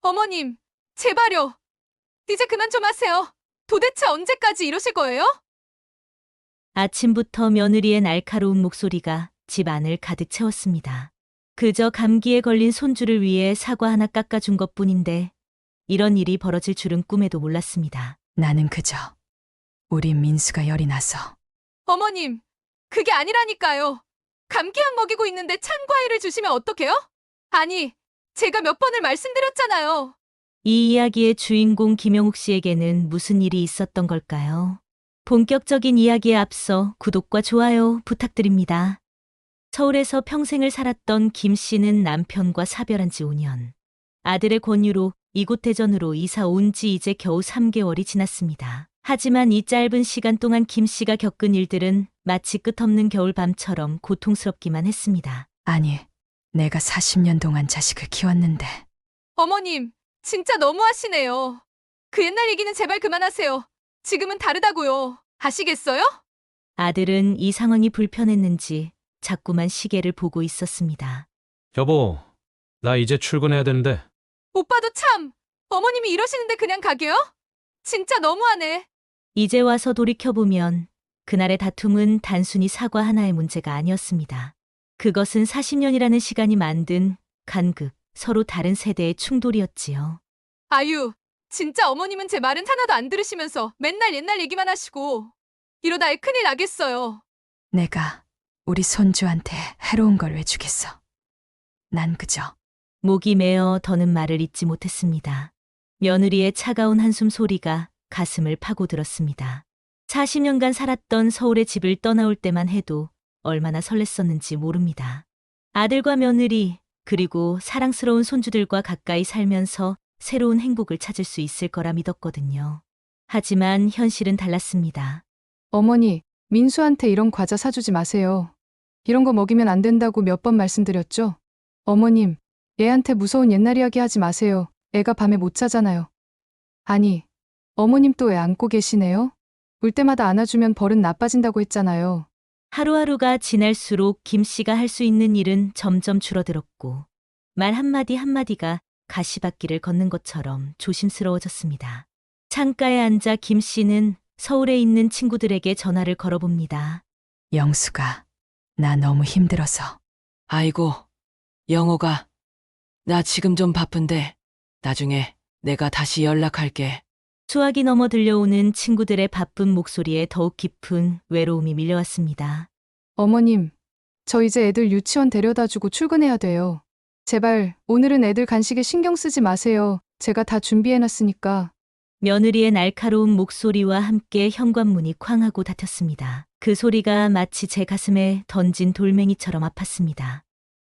어머님, 제발요. 이제 그만 좀 하세요. 도대체 언제까지 이러실 거예요? 아침부터 며느리의 날카로운 목소리가 집 안을 가득 채웠습니다. 그저 감기에 걸린 손주를 위해 사과 하나 깎아준 것뿐인데 이런 일이 벌어질 줄은 꿈에도 몰랐습니다. 나는 그저 우리 민수가 열이 나서. 어머님, 그게 아니라니까요. 감기약 먹이고 있는데 찬 과일을 주시면 어떡해요? 아니, 제가 몇 번을 말씀드렸잖아요. 이 이야기의 주인공 김영욱 씨에게는 무슨 일이 있었던 걸까요? 본격적인 이야기에 앞서 구독과 좋아요 부탁드립니다. 서울에서 평생을 살았던 김 씨는 남편과 사별한 지 5년. 아들의 권유로 이곳 대전으로 이사 온 지 이제 겨우 3개월이 지났습니다. 하지만 이 짧은 시간 동안 김 씨가 겪은 일들은 마치 끝없는 겨울밤처럼 고통스럽기만 했습니다. 아니, 내가 40년 동안 자식을 키웠는데. 어머님, 진짜 너무하시네요. 그 옛날 얘기는 제발 그만하세요. 지금은 다르다고요. 아시겠어요? 아들은 이 상황이 불편했는지 자꾸만 시계를 보고 있었습니다. 여보, 나 이제 출근해야 되는데. 오빠도 참, 어머님이 이러시는데 그냥 가게요? 진짜 너무하네. 이제 와서 돌이켜보면 그날의 다툼은 단순히 사과 하나의 문제가 아니었습니다. 그것은 40년이라는 시간이 만든 간극, 서로 다른 세대의 충돌이었지요. 아유, 진짜 어머님은 제 말은 하나도 안 들으시면서 맨날 옛날 얘기만 하시고 이러다 애 큰일 나겠어요. 내가 우리 손주한테 해로운 걸 왜 주겠어. 난 그저. 목이 메어 더는 말을 잇지 못했습니다. 며느리의 차가운 한숨 소리가 가슴을 파고들었습니다. 40년간 살았던 서울의 집을 떠나올 때만 해도 얼마나 설렜었는지 모릅니다. 아들과 며느리, 그리고 사랑스러운 손주들과 가까이 살면서 새로운 행복을 찾을 수 있을 거라 믿었거든요. 하지만 현실은 달랐습니다. 어머니, 민수한테 이런 과자 사주지 마세요. 이런 거 먹이면 안 된다고 몇 번 말씀드렸죠? 어머님, 얘한테 무서운 옛날 이야기 하지 마세요. 애가 밤에 못 자잖아요. 아니, 어머님 또 애 안고 계시네요? 울 때마다 안아주면 버릇 나빠진다고 했잖아요. 하루하루가 지날수록 김 씨가 할 수 있는 일은 점점 줄어들었고 말 한마디 한마디가 가시밭길을 걷는 것처럼 조심스러워졌습니다. 창가에 앉아 김 씨는 서울에 있는 친구들에게 전화를 걸어봅니다. 영수가 나 너무 힘들어서. 아이고, 영호가, 나 지금 좀 바쁜데, 나중에 내가 다시 연락할게. 수화기 넘어 들려오는 친구들의 바쁜 목소리에 더욱 깊은 외로움이 밀려왔습니다. 어머님, 저 이제 애들 유치원 데려다 주고 출근해야 돼요. 제발 오늘은 애들 간식에 신경 쓰지 마세요. 제가 다 준비해놨으니까. 며느리의 날카로운 목소리와 함께 현관문이 쾅 하고 닫혔습니다. 그 소리가 마치 제 가슴에 던진 돌멩이처럼 아팠습니다.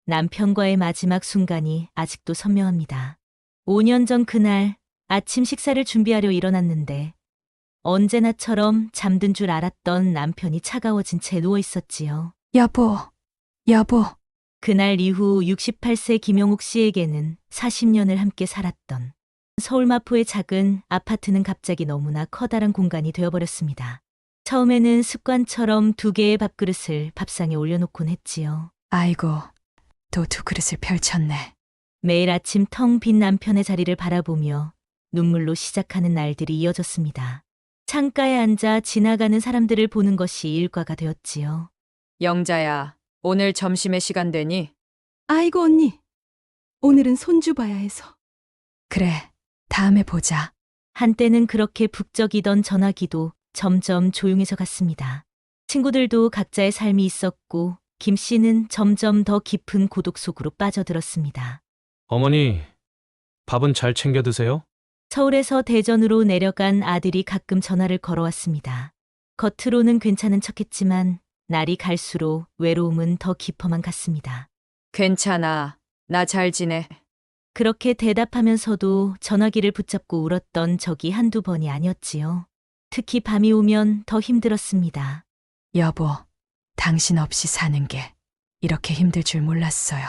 남편과의 마지막 순간이 아직도 선명합니다. 5년 전 그날 아침 식사를 준비하려 일어났는데 언제나처럼 잠든 줄 알았던 남편이 차가워진 채 누워 있었지요. 여보. 그날 이후 68세 김영욱 씨에게는 40년을 함께 살았던 서울 마포의 작은 아파트는 갑자기 너무나 커다란 공간이 되어버렸습니다. 처음에는 습관처럼 2개의 밥그릇을 밥상에 올려놓곤 했지요. 아이고, 또 2그릇을 펼쳤네. 매일 아침 텅 빈 남편의 자리를 바라보며 눈물로 시작하는 날들이 이어졌습니다. 창가에 앉아 지나가는 사람들을 보는 것이 일과가 되었지요. 영자야, 오늘 점심에 시간 되니? 아이고 언니, 오늘은 손주 봐야 해서. 그래, 다음에 보자. 한때는 그렇게 북적이던 전화기도 점점 조용해져 갔습니다. 친구들도 각자의 삶이 있었고 김 씨는 점점 더 깊은 고독 속으로 빠져들었습니다. 어머니, 밥은 잘 챙겨 드세요? 서울에서 대전으로 내려간 아들이 가끔 전화를 걸어왔습니다. 겉으로는 괜찮은 척했지만 날이 갈수록 외로움은 더 깊어만 갔습니다. 괜찮아. 나 잘 지내. 그렇게 대답하면서도 전화기를 붙잡고 울었던 적이 한두 번이 아니었지요. 특히 밤이 오면 더 힘들었습니다. 여보, 당신 없이 사는 게 이렇게 힘들 줄 몰랐어요.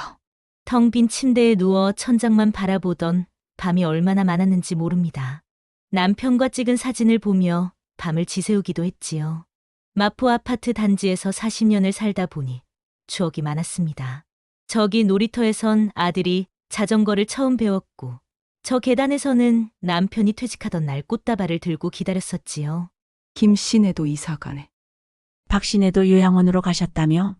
텅 빈 침대에 누워 천장만 바라보던 밤이 얼마나 많았는지 모릅니다. 남편과 찍은 사진을 보며 밤을 지새우기도 했지요. 마포 아파트 단지에서 40년을 살다 보니 추억이 많았습니다. 저기 놀이터에선 아들이 자전거를 처음 배웠고 저 계단에서는 남편이 퇴직하던 날 꽃다발을 들고 기다렸었지요. 김 씨네도 이사 가네. 박 씨네도 요양원으로 가셨다며?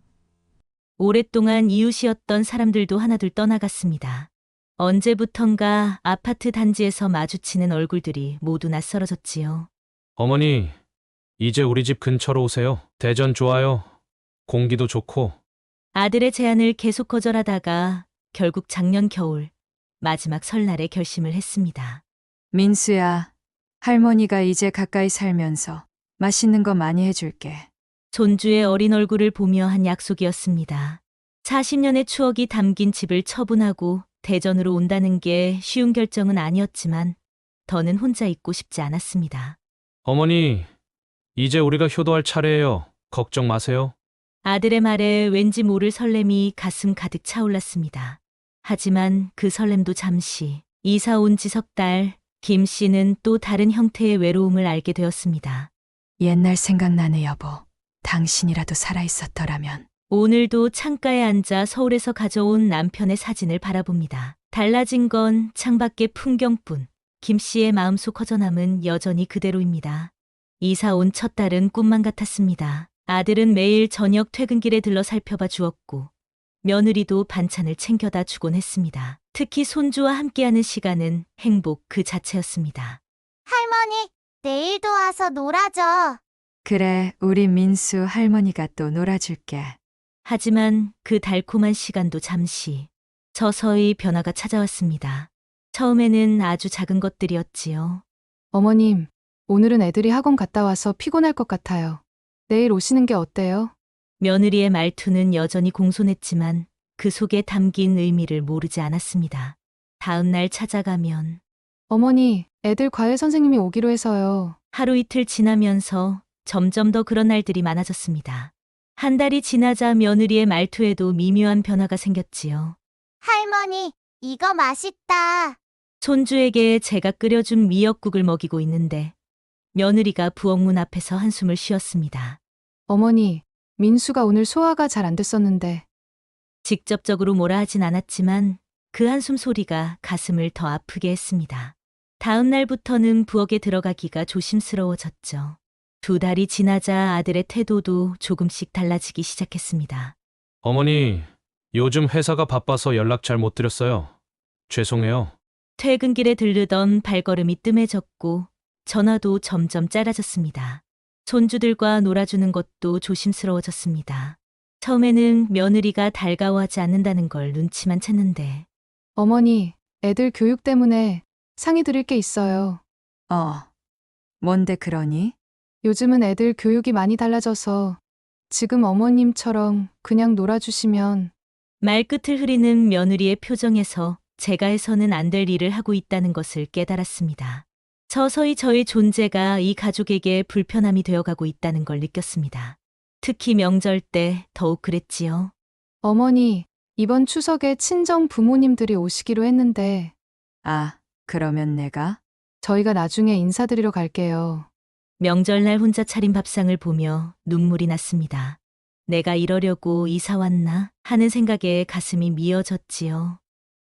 오랫동안 이웃이었던 사람들도 하나둘 떠나갔습니다. 언제부턴가 아파트 단지에서 마주치는 얼굴들이 모두 낯설어졌지요. 어머니, 이제 우리 집 근처로 오세요. 대전 좋아요. 공기도 좋고. 아들의 제안을 계속 거절하다가 결국 작년 겨울 마지막 설날에 결심을 했습니다. 민수야, 할머니가 이제 가까이 살면서 맛있는 거 많이 해줄게. 손주의 어린 얼굴을 보며 한 약속이었습니다. 40년의 추억이 담긴 집을 처분하고 대전으로 온다는 게 쉬운 결정은 아니었지만 더는 혼자 있고 싶지 않았습니다. 어머니, 이제 우리가 효도할 차례예요. 걱정 마세요. 아들의 말에 왠지 모를 설렘이 가슴 가득 차올랐습니다. 하지만 그 설렘도 잠시, 이사 온 지 석 달, 김 씨는 또 다른 형태의 외로움을 알게 되었습니다. 옛날 생각나네, 여보. 당신이라도 살아있었더라면. 오늘도 창가에 앉아 서울에서 가져온 남편의 사진을 바라봅니다. 달라진 건 창밖의 풍경뿐. 김 씨의 마음속 허전함은 여전히 그대로입니다. 이사 온 첫 달은 꿈만 같았습니다. 아들은 매일 저녁 퇴근길에 들러 살펴봐 주었고 며느리도 반찬을 챙겨다 주곤 했습니다. 특히 손주와 함께하는 시간은 행복 그 자체였습니다. 할머니, 내일도 와서 놀아줘. 그래, 우리 민수 할머니가 또 놀아줄게. 하지만 그 달콤한 시간도 잠시 서서히 변화가 찾아왔습니다. 처음에는 아주 작은 것들이었지요. 어머님, 오늘은 애들이 학원 갔다 와서 피곤할 것 같아요. 내일 오시는 게 어때요? 며느리의 말투는 여전히 공손했지만 그 속에 담긴 의미를 모르지 않았습니다. 다음 날 찾아가면 어머니, 애들 과외 선생님이 오기로 해서요. 하루 이틀 지나면서 점점 더 그런 날들이 많아졌습니다. 한 달이 지나자 며느리의 말투에도 미묘한 변화가 생겼지요. 할머니, 이거 맛있다. 손주에게 제가 끓여준 미역국을 먹이고 있는데 며느리가 부엌 문 앞에서 한숨을 쉬었습니다. 어머니, 민수가 오늘 소화가 잘 안 됐었는데. 직접적으로 뭐라 하진 않았지만 그 한숨 소리가 가슴을 더 아프게 했습니다. 다음 날부터는 부엌에 들어가기가 조심스러워졌죠. 2달이 지나자 아들의 태도도 조금씩 달라지기 시작했습니다. 어머니, 요즘 회사가 바빠서 연락 잘 못 드렸어요. 죄송해요. 퇴근길에 들르던 발걸음이 뜸해졌고 전화도 점점 짧아졌습니다. 손주들과 놀아주는 것도 조심스러워졌습니다. 처음에는 며느리가 달가워하지 않는다는 걸 눈치만 챘는데 어머니, 애들 교육 때문에 상의 드릴 게 있어요. 뭔데 그러니? 요즘은 애들 교육이 많이 달라져서 지금 어머님처럼 그냥 놀아주시면. 말끝을 흐리는 며느리의 표정에서 제가 해서는 안 될 일을 하고 있다는 것을 깨달았습니다. 서서히 저의 존재가 이 가족에게 불편함이 되어가고 있다는 걸 느꼈습니다. 특히 명절 때 더욱 그랬지요. 어머니, 이번 추석에 친정 부모님들이 오시기로 했는데 아, 그러면 내가? 저희가 나중에 인사드리러 갈게요. 명절날 혼자 차린 밥상을 보며 눈물이 났습니다. 내가 이러려고 이사 왔나 하는 생각에 가슴이 미어졌지요.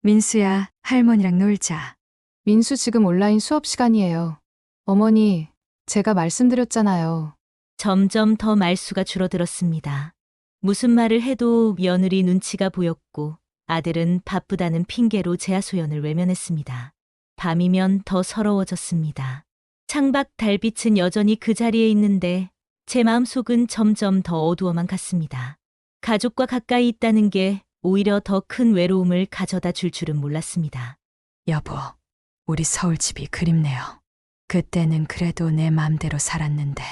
민수야, 할머니랑 놀자. 민수 지금 온라인 수업 시간이에요. 어머니, 제가 말씀드렸잖아요. 점점 더 말수가 줄어들었습니다. 무슨 말을 해도 며느리 눈치가 보였고 아들은 바쁘다는 핑계로 제 하소연을 외면했습니다. 밤이면 더 서러워졌습니다. 창밖 달빛은 여전히 그 자리에 있는데 제 마음속은 점점 더 어두워만 갔습니다. 가족과 가까이 있다는 게 오히려 더 큰 외로움을 가져다 줄 줄은 몰랐습니다. 여보, 우리 서울집이 그립네요. 그때는 그래도 내 맘대로 살았는데.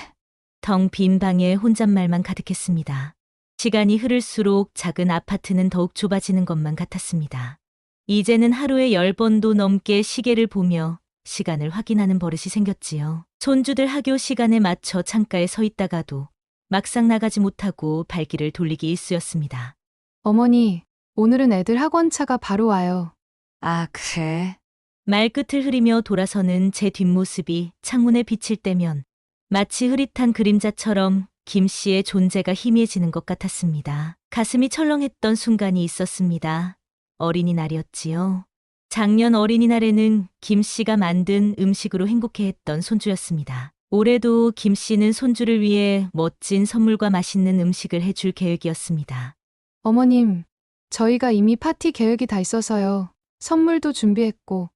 텅 빈 방에 혼잣말만 가득했습니다. 시간이 흐를수록 작은 아파트는 더욱 좁아지는 것만 같았습니다. 이제는 하루에 10번도 넘게 시계를 보며 시간을 확인하는 버릇이 생겼지요. 손주들 학교 시간에 맞춰 창가에 서 있다가도 막상 나가지 못하고 발길을 돌리기 일쑤였습니다. 어머니, 오늘은 애들 학원차가 바로 와요. 아, 그래? 말끝을 흐리며 돌아서는 제 뒷모습이 창문에 비칠 때면 마치 흐릿한 그림자처럼 김 씨의 존재가 희미해지는 것 같았습니다. 가슴이 철렁했던 순간이 있었습니다. 어린이날이었지요. 작년 어린이날에는 김 씨가 만든 음식으로 행복해했던 손주였습니다. 올해도 김 씨는 손주를 위해 멋진 선물과 맛있는 음식을 해줄 계획이었습니다. 어머님, 저희가 이미 파티 계획이 다 있어서요. 선물도 준비했고.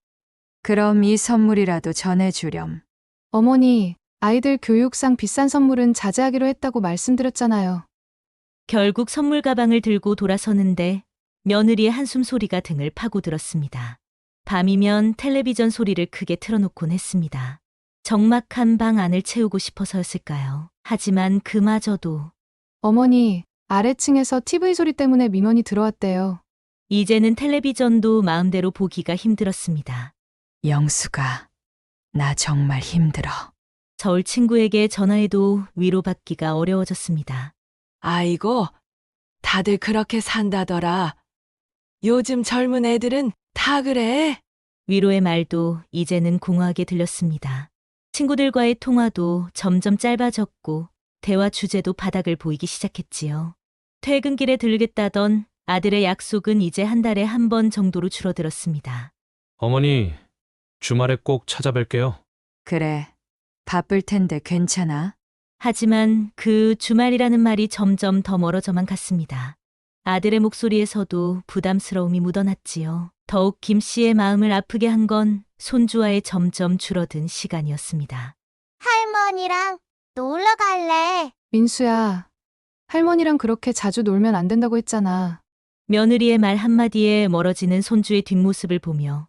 그럼 이 선물이라도 전해주렴. 어머니, 아이들 교육상 비싼 선물은 자제하기로 했다고 말씀드렸잖아요. 결국 선물 가방을 들고 돌아서는데 며느리의 한숨 소리가 등을 파고들었습니다. 밤이면 텔레비전 소리를 크게 틀어놓곤 했습니다. 적막한 방 안을 채우고 싶어서였을까요? 하지만 그마저도 어머니, 아래층에서 TV 소리 때문에 민원이 들어왔대요. 이제는 텔레비전도 마음대로 보기가 힘들었습니다. 영수가, 나 정말 힘들어. 서울 친구에게 전화해도 위로받기가 어려워졌습니다. 아이고, 다들 그렇게 산다더라. 요즘 젊은 애들은 다 그래. 위로의 말도 이제는 공허하게 들렸습니다. 친구들과의 통화도 점점 짧아졌고 대화 주제도 바닥을 보이기 시작했지요. 퇴근길에 들르겠다던 아들의 약속은 이제 한 달에 한 번 정도로 줄어들었습니다. 어머니, 주말에 꼭 찾아뵐게요. 그래, 바쁠 텐데 괜찮아? 하지만 그 주말이라는 말이 점점 더 멀어져만 갔습니다. 아들의 목소리에서도 부담스러움이 묻어났지요. 더욱 김 씨의 마음을 아프게 한 건 손주와의 점점 줄어든 시간이었습니다. 할머니랑 놀러 갈래. 민수야, 할머니랑 그렇게 자주 놀면 안 된다고 했잖아. 며느리의 말 한마디에 멀어지는 손주의 뒷모습을 보며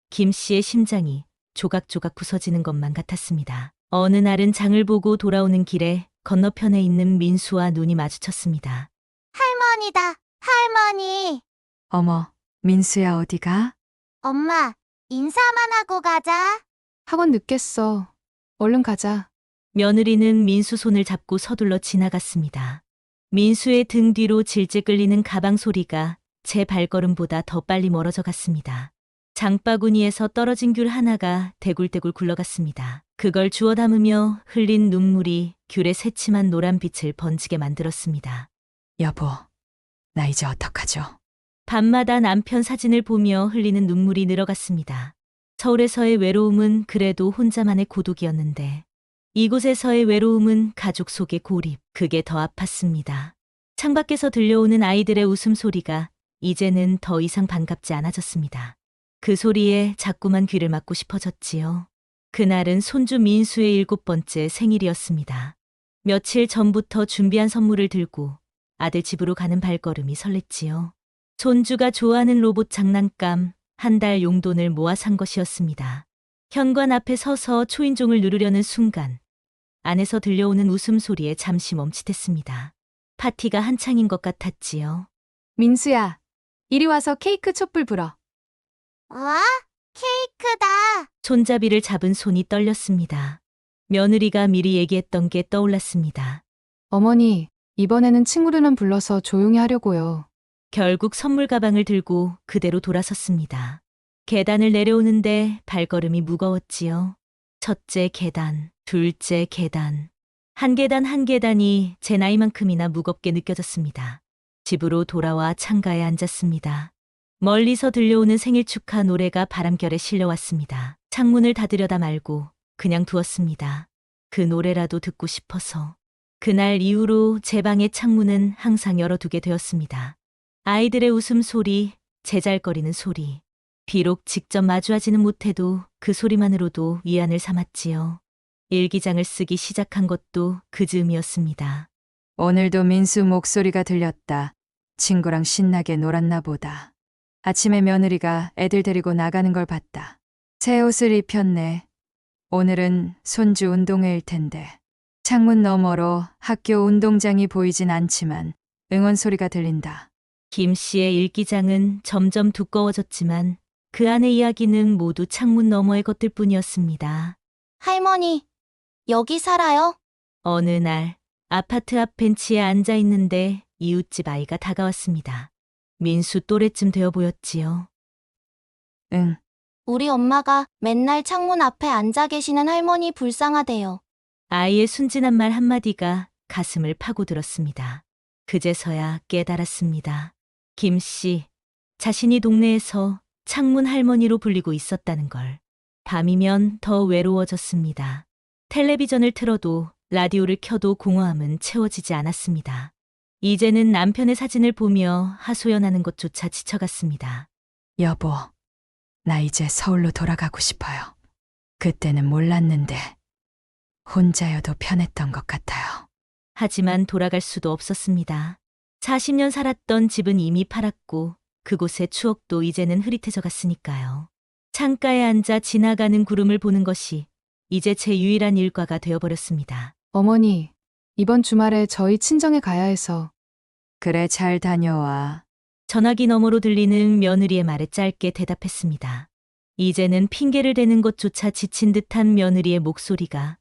김 씨의 심장이 조각조각 부서지는 것만 같았습니다. 어느 날은 장을 보고 돌아오는 길에 건너편에 있는 민수와 눈이 마주쳤습니다. 할머니다, 할머니. 어머, 민수야 어디가? 엄마, 인사만 하고 가자. 학원 늦겠어. 얼른 가자. 며느리는 민수 손을 잡고 서둘러 지나갔습니다. 민수의 등 뒤로 질질 끌리는 가방 소리가 제 발걸음보다 더 빨리 멀어져 갔습니다. 장바구니에서 떨어진 귤 하나가 대굴대굴 굴러갔습니다. 그걸 주워 담으며 흘린 눈물이 귤의 새침한 노란 빛을 번지게 만들었습니다. 여보, 나 이제 어떡하죠? 밤마다 남편 사진을 보며 흘리는 눈물이 늘어갔습니다. 서울에서의 외로움은 그래도 혼자만의 고독이었는데 이곳에서의 외로움은 가족 속의 고립, 그게 더 아팠습니다. 창밖에서 들려오는 아이들의 웃음소리가 이제는 더 이상 반갑지 않아졌습니다. 그 소리에 자꾸만 귀를 막고 싶어졌지요. 그날은 손주 민수의 7번째 생일이었습니다. 며칠 전부터 준비한 선물을 들고 아들 집으로 가는 발걸음이 설렜지요. 손주가 좋아하는 로봇 장난감, 한 달 용돈을 모아 산 것이었습니다. 현관 앞에 서서 초인종을 누르려는 순간 안에서 들려오는 웃음소리에 잠시 멈칫했습니다. 파티가 한창인 것 같았지요. 민수야, 이리 와서 케이크 촛불 불어. 와, 케이크다. 손잡이를 잡은 손이 떨렸습니다. 며느리가 미리 얘기했던 게 떠올랐습니다. 어머니, 이번에는 친구들만 불러서 조용히 하려고요. 결국 선물 가방을 들고 그대로 돌아섰습니다. 계단을 내려오는데 발걸음이 무거웠지요. 첫째 계단, 둘째 계단. 한 계단 한 계단이 제 나이만큼이나 무겁게 느껴졌습니다. 집으로 돌아와 창가에 앉았습니다. 멀리서 들려오는 생일 축하 노래가 바람결에 실려왔습니다. 창문을 닫으려다 말고 그냥 두었습니다. 그 노래라도 듣고 싶어서. 그날 이후로 제 방의 창문은 항상 열어두게 되었습니다. 아이들의 웃음소리, 제잘거리는 소리. 비록 직접 마주하지는 못해도 그 소리만으로도 위안을 삼았지요. 일기장을 쓰기 시작한 것도 그 즈음이었습니다. 오늘도 민수 목소리가 들렸다. 친구랑 신나게 놀았나 보다. 아침에 며느리가 애들 데리고 나가는 걸 봤다. 새 옷을 입혔네. 오늘은 손주 운동회일 텐데. 창문 너머로 학교 운동장이 보이진 않지만 응원 소리가 들린다. 김 씨의 일기장은 점점 두꺼워졌지만 그 안의 이야기는 모두 창문 너머의 것들 뿐이었습니다. 할머니, 여기 살아요? 어느 날 아파트 앞 벤치에 앉아 있는데 이웃집 아이가 다가왔습니다. 민수 또래쯤 되어 보였지요. 응. 우리 엄마가 맨날 창문 앞에 앉아 계시는 할머니 불쌍하대요. 아이의 순진한 말 한마디가 가슴을 파고들었습니다. 그제서야 깨달았습니다. 김 씨, 자신이 동네에서 창문 할머니로 불리고 있었다는 걸. 밤이면 더 외로워졌습니다. 텔레비전을 틀어도 라디오를 켜도 공허함은 채워지지 않았습니다. 이제는 남편의 사진을 보며 하소연하는 것조차 지쳐갔습니다. 여보, 나 이제 서울로 돌아가고 싶어요. 그때는 몰랐는데 혼자여도 편했던 것 같아요. 하지만 돌아갈 수도 없었습니다. 40년 살았던 집은 이미 팔았고 그곳의 추억도 이제는 흐릿해져 갔으니까요. 창가에 앉아 지나가는 구름을 보는 것이 이제 제 유일한 일과가 되어버렸습니다. 어머니, 이번 주말에 저희 친정에 가야 해서. 그래, 잘 다녀와. 전화기 너머로 들리는 며느리의 말에 짧게 대답했습니다. 이제는 핑계를 대는 것조차 지친 듯한 며느리의 목소리가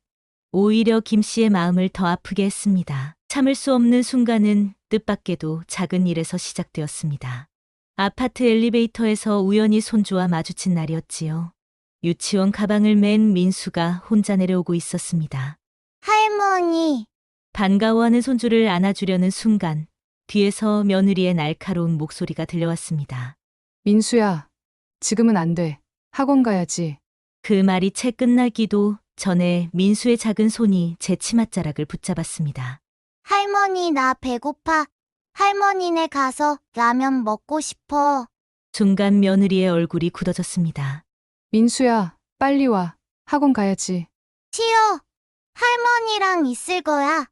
오히려 김 씨의 마음을 더 아프게 했습니다. 참을 수 없는 순간은 뜻밖에도 작은 일에서 시작되었습니다. 아파트 엘리베이터에서 우연히 손주와 마주친 날이었지요. 유치원 가방을 맨 민수가 혼자 내려오고 있었습니다. 할머니, 반가워하는 손주를 안아주려는 순간 뒤에서 며느리의 날카로운 목소리가 들려왔습니다. 민수야, 지금은 안 돼. 학원 가야지. 그 말이 채 끝나기도 전에 민수의 작은 손이 제 치맛자락을 붙잡았습니다. 할머니 나 배고파. 할머니네 가서 라면 먹고 싶어. 순간 며느리의 얼굴이 굳어졌습니다. 민수야, 빨리 와. 학원 가야지. 싫어. 할머니랑 있을 거야.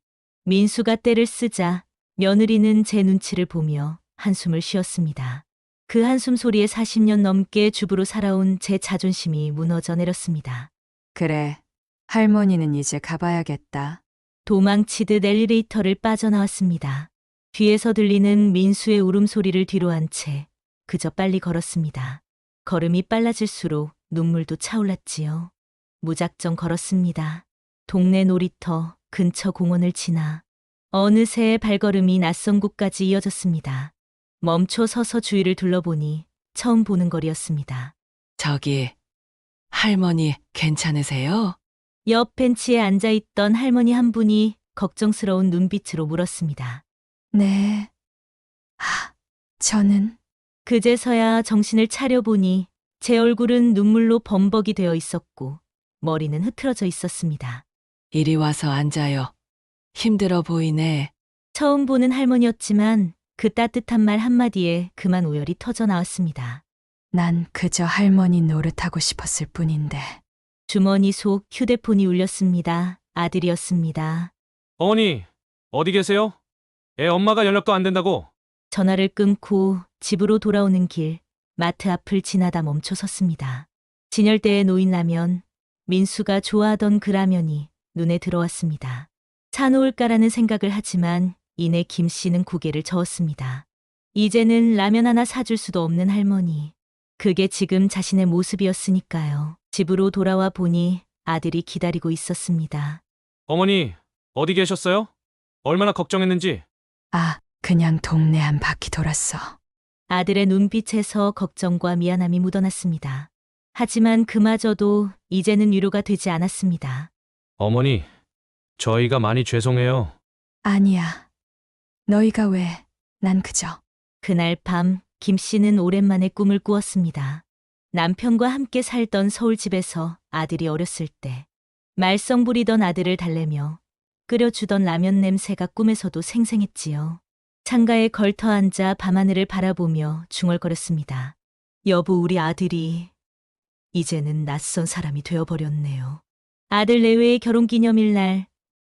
민수가 떼를 쓰자 며느리는 제 눈치를 보며 한숨을 쉬었습니다. 그 한숨 소리에 40년 넘게 주부로 살아온 제 자존심이 무너져 내렸습니다. 그래, 할머니는 이제 가봐야겠다. 도망치듯 엘리베이터를 빠져나왔습니다. 뒤에서 들리는 민수의 울음소리를 뒤로 한 채 그저 빨리 걸었습니다. 걸음이 빨라질수록 눈물도 차올랐지요. 무작정 걸었습니다. 동네 놀이터, 근처 공원을 지나 어느새 발걸음이 낯선 곳까지 이어졌습니다. 멈춰 서서 주위를 둘러보니 처음 보는 거리였습니다. 저기, 할머니 괜찮으세요? 옆 벤치에 앉아있던 할머니 한 분이 걱정스러운 눈빛으로 물었습니다. 네. 저는 그제서야 정신을 차려보니 제 얼굴은 눈물로 범벅이 되어 있었고 머리는 흐트러져 있었습니다. 이리 와서 앉아요. 힘들어 보이네. 처음 보는 할머니였지만 그 따뜻한 말 한마디에 그만 오열이 터져 나왔습니다. 난 그저 할머니 노릇하고 싶었을 뿐인데. 주머니 속 휴대폰이 울렸습니다. 아들이었습니다. 어머니, 어디 계세요? 애 엄마가 연락도 안 된다고. 전화를 끊고 집으로 돌아오는 길, 마트 앞을 지나다 멈춰 섰습니다. 진열대에 놓인 라면, 민수가 좋아하던 그 라면이 눈에 들어왔습니다. 사놓을까라는 생각을 하지만 이내 김 씨는 고개를 저었습니다. 이제는 라면 하나 사줄 수도 없는 할머니. 그게 지금 자신의 모습이었으니까요. 집으로 돌아와 보니 아들이 기다리고 있었습니다. 어머니, 어디 계셨어요? 얼마나 걱정했는지. 그냥 동네 한 바퀴 돌았어. 아들의 눈빛에서 걱정과 미안함이 묻어났습니다. 하지만 그마저도 이제는 위로가 되지 않았습니다. 어머니, 저희가 많이 죄송해요. 아니야. 너희가 왜, 난 그저. 그날 밤 김 씨는 오랜만에 꿈을 꾸었습니다. 남편과 함께 살던 서울집에서 아들이 어렸을 때 말썽 부리던 아들을 달래며 끓여주던 라면 냄새가 꿈에서도 생생했지요. 창가에 걸터 앉아 밤하늘을 바라보며 중얼거렸습니다. 여보, 우리 아들이 이제는 낯선 사람이 되어버렸네요. 아들 내외의 결혼기념일 날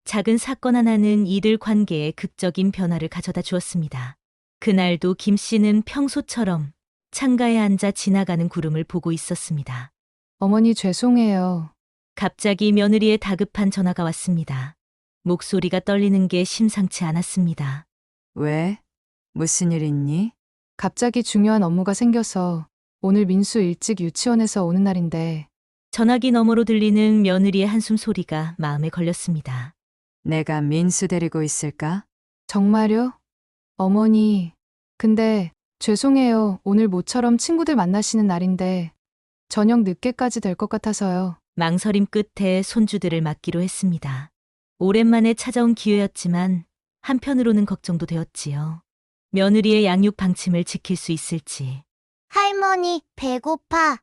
작은 사건 하나는 이들 관계에 극적인 변화를 가져다 주었습니다. 그날도 김 씨는 평소처럼 창가에 앉아 지나가는 구름을 보고 있었습니다. 어머니 죄송해요. 갑자기 며느리의 다급한 전화가 왔습니다. 목소리가 떨리는 게 심상치 않았습니다. 왜? 무슨 일 있니? 갑자기 중요한 업무가 생겨서 오늘 민수 일찍 유치원에서 오는 날인데. 전화기 너머로 들리는 며느리의 한숨 소리가 마음에 걸렸습니다. 내가 민수 데리고 있을까? 정말요? 어머니, 근데 죄송해요. 오늘 모처럼 친구들 만나시는 날인데 저녁 늦게까지 될 것 같아서요. 망설임 끝에 손주들을 맡기로 했습니다. 오랜만에 찾아온 기회였지만 한편으로는 걱정도 되었지요. 며느리의 양육 방침을 지킬 수 있을지. 할머니, 배고파.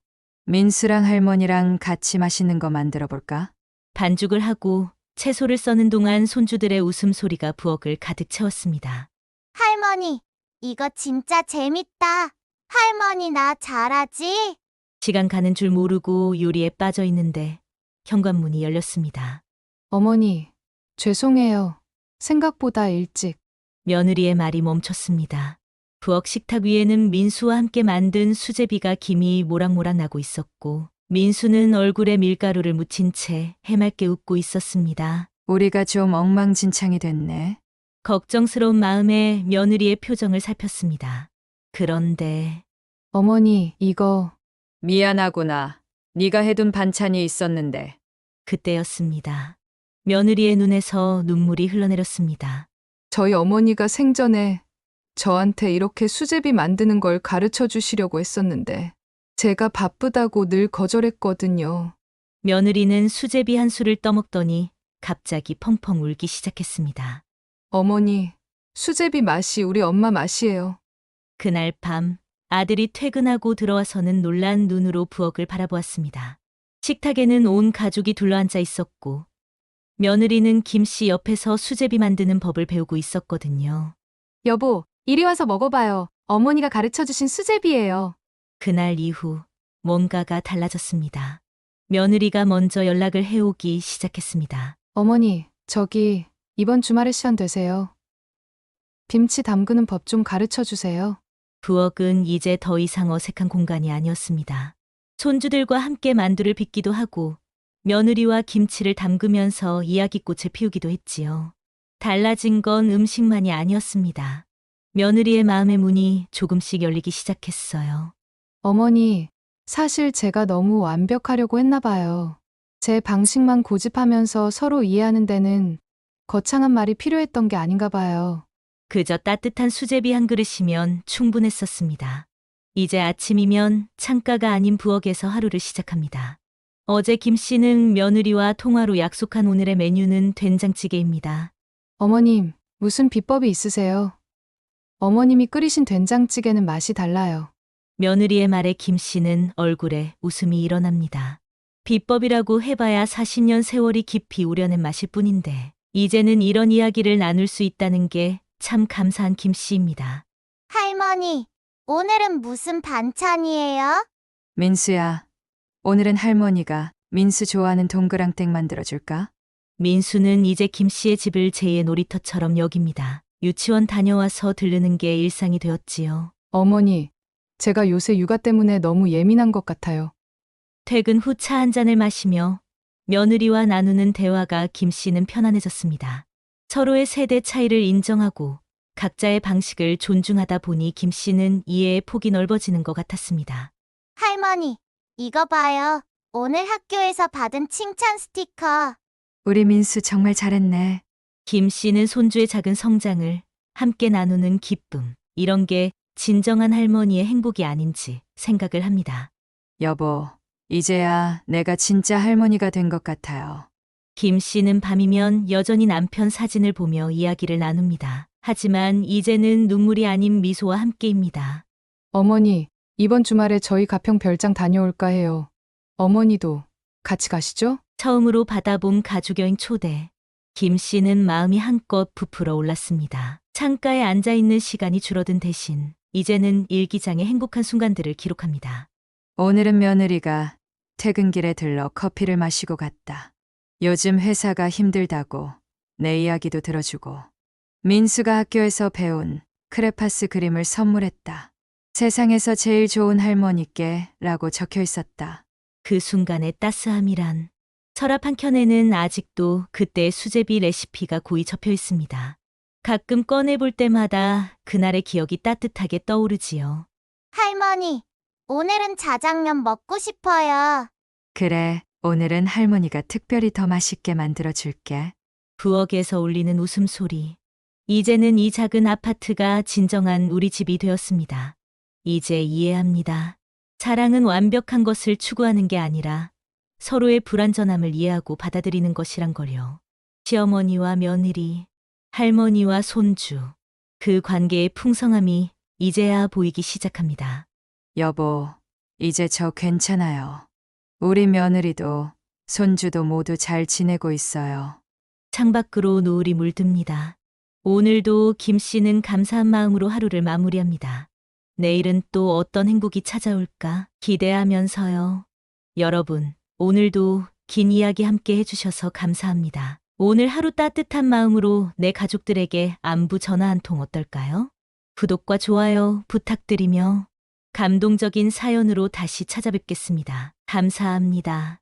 민수랑 할머니랑 같이 맛있는 거 만들어 볼까? 반죽을 하고 채소를 써는 동안 손주들의 웃음소리가 부엌을 가득 채웠습니다. 할머니, 이거 진짜 재밌다. 할머니, 나 잘하지? 시간 가는 줄 모르고 요리에 빠져 있는데 현관문이 열렸습니다. 어머니, 죄송해요. 생각보다 일찍. 며느리의 말이 멈췄습니다. 부엌 식탁 위에는 민수와 함께 만든 수제비가 김이 모락모락 나고 있었고 민수는 얼굴에 밀가루를 묻힌 채 해맑게 웃고 있었습니다. 우리가 좀 엉망진창이 됐네. 걱정스러운 마음에 며느리의 표정을 살폈습니다. 그런데 어머니, 이거 미안하구나. 네가 해둔 반찬이 있었는데. 그때였습니다. 며느리의 눈에서 눈물이 흘러내렸습니다. 저희 어머니가 생전에 저한테 이렇게 수제비 만드는 걸 가르쳐 주시려고 했었는데 제가 바쁘다고 늘 거절했거든요. 며느리는 수제비 한 술을 떠먹더니 갑자기 펑펑 울기 시작했습니다. 어머니, 수제비 맛이 우리 엄마 맛이에요. 그날 밤 아들이 퇴근하고 들어와서는 놀란 눈으로 부엌을 바라보았습니다. 식탁에는 온 가족이 둘러앉아 있었고 며느리는 김 씨 옆에서 수제비 만드는 법을 배우고 있었거든요. 여보, 이리 와서 먹어봐요. 어머니가 가르쳐 주신 수제비예요. 그날 이후 뭔가가 달라졌습니다. 며느리가 먼저 연락을 해오기 시작했습니다. 어머니, 저기 이번 주말에 시간 되세요? 김치 담그는 법 좀 가르쳐 주세요. 부엌은 이제 더 이상 어색한 공간이 아니었습니다. 손주들과 함께 만두를 빚기도 하고 며느리와 김치를 담그면서 이야기꽃을 피우기도 했지요. 달라진 건 음식만이 아니었습니다. 며느리의 마음의 문이 조금씩 열리기 시작했어요. 어머니, 사실 제가 너무 완벽하려고 했나 봐요. 제 방식만 고집하면서 서로 이해하는 데는 거창한 말이 필요했던 게 아닌가 봐요. 그저 따뜻한 수제비 한 그릇이면 충분했었습니다. 이제 아침이면 창가가 아닌 부엌에서 하루를 시작합니다. 어제 김 씨는 며느리와 통화로 약속한 오늘의 메뉴는 된장찌개입니다. 어머님, 무슨 비법이 있으세요? 어머님이 끓이신 된장찌개는 맛이 달라요. 며느리의 말에 김 씨는 얼굴에 웃음이 일어납니다. 비법이라고 해봐야 40년 세월이 깊이 우려낸 맛일 뿐인데 이제는 이런 이야기를 나눌 수 있다는 게 참 감사한 김 씨입니다. 할머니, 오늘은 무슨 반찬이에요? 민수야, 오늘은 할머니가 민수 좋아하는 동그랑땡 만들어줄까? 민수는 이제 김 씨의 집을 제2의 놀이터처럼 여깁니다. 유치원 다녀와서 들르는 게 일상이 되었지요. 어머니, 제가 요새 육아 때문에 너무 예민한 것 같아요. 퇴근 후 차 한 잔을 마시며 며느리와 나누는 대화가 김 씨는 편안해졌습니다. 서로의 세대 차이를 인정하고 각자의 방식을 존중하다 보니 김 씨는 이해의 폭이 넓어지는 것 같았습니다. 할머니, 이거 봐요. 오늘 학교에서 받은 칭찬 스티커. 우리 민수 정말 잘했네. 김 씨는 손주의 작은 성장을 함께 나누는 기쁨, 이런 게 진정한 할머니의 행복이 아닌지 생각을 합니다. 여보, 이제야 내가 진짜 할머니가 된 것 같아요. 김 씨는 밤이면 여전히 남편 사진을 보며 이야기를 나눕니다. 하지만 이제는 눈물이 아닌 미소와 함께입니다. 어머니, 이번 주말에 저희 가평 별장 다녀올까 해요. 어머니도 같이 가시죠? 처음으로 받아본 가족여행 초대. 김 씨는 마음이 한껏 부풀어 올랐습니다. 창가에 앉아있는 시간이 줄어든 대신 이제는 일기장에 행복한 순간들을 기록합니다. 오늘은 며느리가 퇴근길에 들러 커피를 마시고 갔다. 요즘 회사가 힘들다고 내 이야기도 들어주고 민수가 학교에서 배운 크레파스 그림을 선물했다. 세상에서 제일 좋은 할머니께 라고 적혀 있었다. 그 순간의 따스함이란 서랍 한켠에는 아직도 그때의 수제비 레시피가 고이 접혀 있습니다. 가끔 꺼내볼 때마다 그날의 기억이 따뜻하게 떠오르지요. 할머니, 오늘은 자장면 먹고 싶어요. 그래, 오늘은 할머니가 특별히 더 맛있게 만들어줄게. 부엌에서 울리는 웃음소리. 이제는 이 작은 아파트가 진정한 우리 집이 되었습니다. 이제 이해합니다. 사랑은 완벽한 것을 추구하는 게 아니라 서로의 불완전함을 이해하고 받아들이는 것이란 걸요. 시어머니와 며느리, 할머니와 손주. 그 관계의 풍성함이 이제야 보이기 시작합니다. 여보, 이제 저 괜찮아요. 우리 며느리도 손주도 모두 잘 지내고 있어요. 창밖으로 노을이 물듭니다. 오늘도 김 씨는 감사한 마음으로 하루를 마무리합니다. 내일은 또 어떤 행복이 찾아올까 기대하면서요. 여러분, 오늘도 긴 이야기 함께 해주셔서 감사합니다. 오늘 하루 따뜻한 마음으로 내 가족들에게 안부 전화 한 통 어떨까요? 구독과 좋아요 부탁드리며 감동적인 사연으로 다시 찾아뵙겠습니다. 감사합니다.